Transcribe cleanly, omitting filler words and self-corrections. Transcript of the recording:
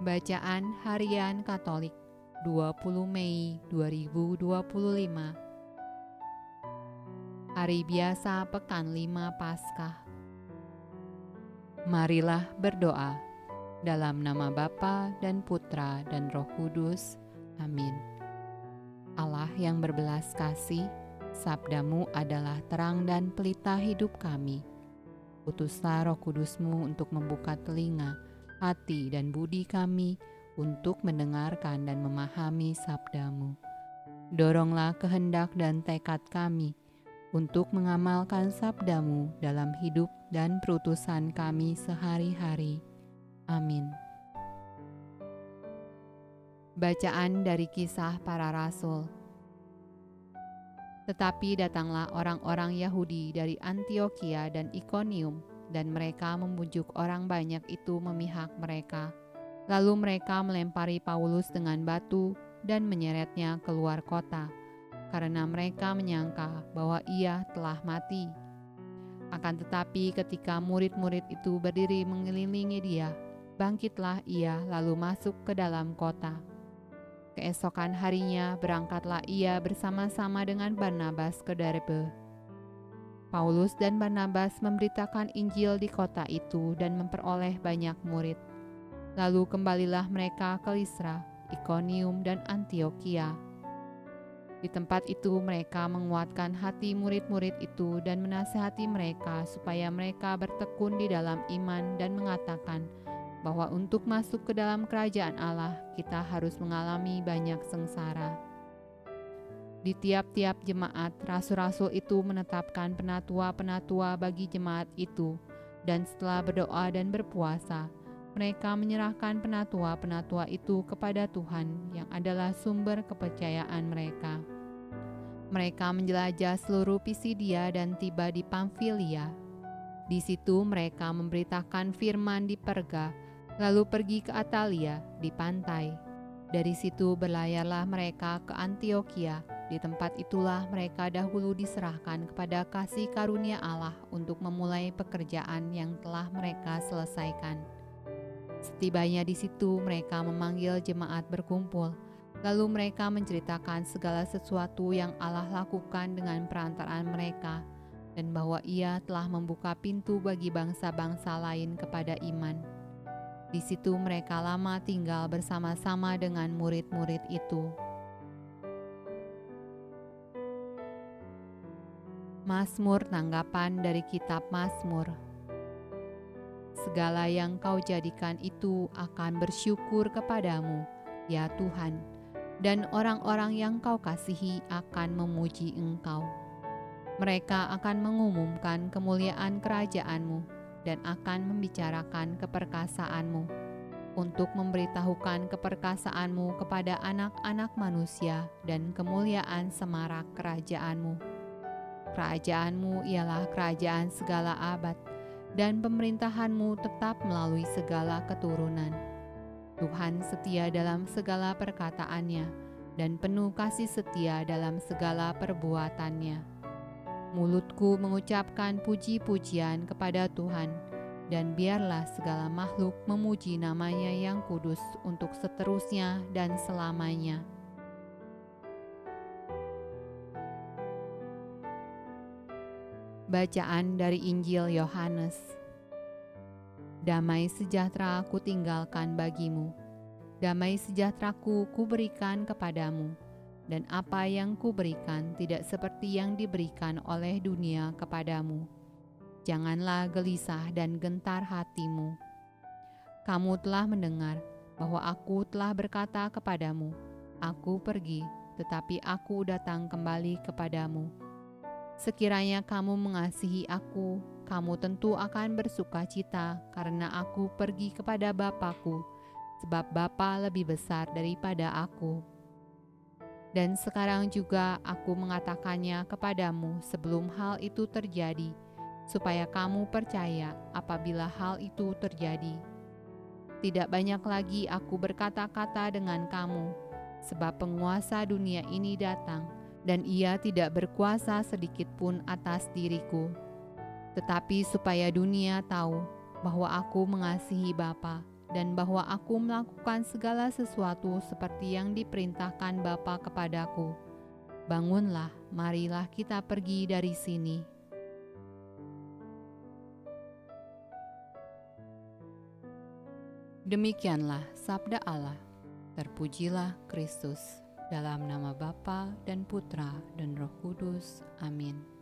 Bacaan Harian Katolik 20 Mei 2025. Hari biasa Pekan 5 Paskah. Marilah berdoa dalam nama Bapa dan Putra dan Roh Kudus. Amin. Allah yang berbelas kasih, sabdamu adalah terang dan pelita hidup kami. Utuslah Roh Kudusmu untuk membuka telinga, hati dan budi kami untuk mendengarkan dan memahami sabdamu. Doronglah kehendak dan tekad kami untuk mengamalkan sabdamu dalam hidup dan perutusan kami sehari-hari. Amin. Bacaan dari Kisah Para Rasul. Tetapi datanglah orang-orang Yahudi dari Antiokhia dan Ikonium, dan mereka membujuk orang banyak itu memihak mereka. Lalu mereka melempari Paulus dengan batu dan menyeretnya keluar kota, karena mereka menyangka bahwa ia telah mati. Akan tetapi ketika murid-murid itu berdiri mengelilingi dia, bangkitlah ia lalu masuk ke dalam kota. Keesokan harinya berangkatlah ia bersama-sama dengan Barnabas ke Derbe. Paulus dan Barnabas memberitakan Injil di kota itu dan memperoleh banyak murid. Lalu kembalilah mereka ke Listra, Ikonium, dan Antiokhia. Di tempat itu mereka menguatkan hati murid-murid itu dan menasihati mereka supaya mereka bertekun di dalam iman dan mengatakan bahwa untuk masuk ke dalam kerajaan Allah kita harus mengalami banyak sengsara. Di tiap-tiap jemaat, rasul-rasul itu menetapkan penatua-penatua bagi jemaat itu, dan setelah berdoa dan berpuasa, mereka menyerahkan penatua-penatua itu kepada Tuhan yang adalah sumber kepercayaan mereka. Mereka menjelajah seluruh Pisidia dan tiba di Pamfilia. Di situ mereka memberitakan firman di Perga, lalu pergi ke Atalia di pantai. Dari situ berlayarlah mereka ke Antiokhia. Di tempat itulah mereka dahulu diserahkan kepada kasih karunia Allah untuk memulai pekerjaan yang telah mereka selesaikan. Setibanya di situ mereka memanggil jemaat berkumpul, lalu mereka menceritakan segala sesuatu yang Allah lakukan dengan perantaraan mereka, dan bahwa Ia telah membuka pintu bagi bangsa-bangsa lain kepada iman. Di situ mereka lama tinggal bersama-sama dengan murid-murid itu. Mazmur tanggapan dari kitab Mazmur. Segala yang kau jadikan itu akan bersyukur kepadamu, ya Tuhan, dan orang-orang yang kau kasihi akan memuji Engkau. Mereka akan mengumumkan kemuliaan kerajaan-Mu dan akan membicarakan keperkasaanmu, untuk memberitahukan keperkasaanmu kepada anak-anak manusia dan kemuliaan semarak kerajaanmu. Kerajaanmu ialah kerajaan segala abad, dan pemerintahanmu tetap melalui segala keturunan. Tuhan setia dalam segala perkataannya, dan penuh kasih setia dalam segala perbuatannya. Mulutku mengucapkan puji-pujian kepada Tuhan, dan biarlah segala makhluk memuji namanya yang kudus untuk seterusnya dan selamanya. Bacaan dari Injil Yohanes. Damai sejahtera ku tinggalkan bagimu, damai sejahteraku kuberikan kepadamu, dan apa yang kuberikan tidak seperti yang diberikan oleh dunia kepadamu. Janganlah gelisah dan gentar hatimu. Kamu telah mendengar bahwa aku telah berkata kepadamu, aku pergi, tetapi aku datang kembali kepadamu. Sekiranya kamu mengasihi aku, kamu tentu akan bersuka cita karena aku pergi kepada Bapa-Ku, sebab Bapa lebih besar daripada aku. Dan sekarang juga aku mengatakannya kepadamu sebelum hal itu terjadi, supaya kamu percaya apabila hal itu terjadi. Tidak banyak lagi aku berkata-kata dengan kamu, sebab penguasa dunia ini datang, dan ia tidak berkuasa sedikit pun atas diriku. Tetapi supaya dunia tahu bahwa aku mengasihi Bapa, dan bahwa aku melakukan segala sesuatu seperti yang diperintahkan Bapa kepadaku. Bangunlah, marilah kita pergi dari sini." Demikianlah sabda Allah. Terpujilah Kristus. Dalam nama Bapa dan Putra dan Roh Kudus. Amin.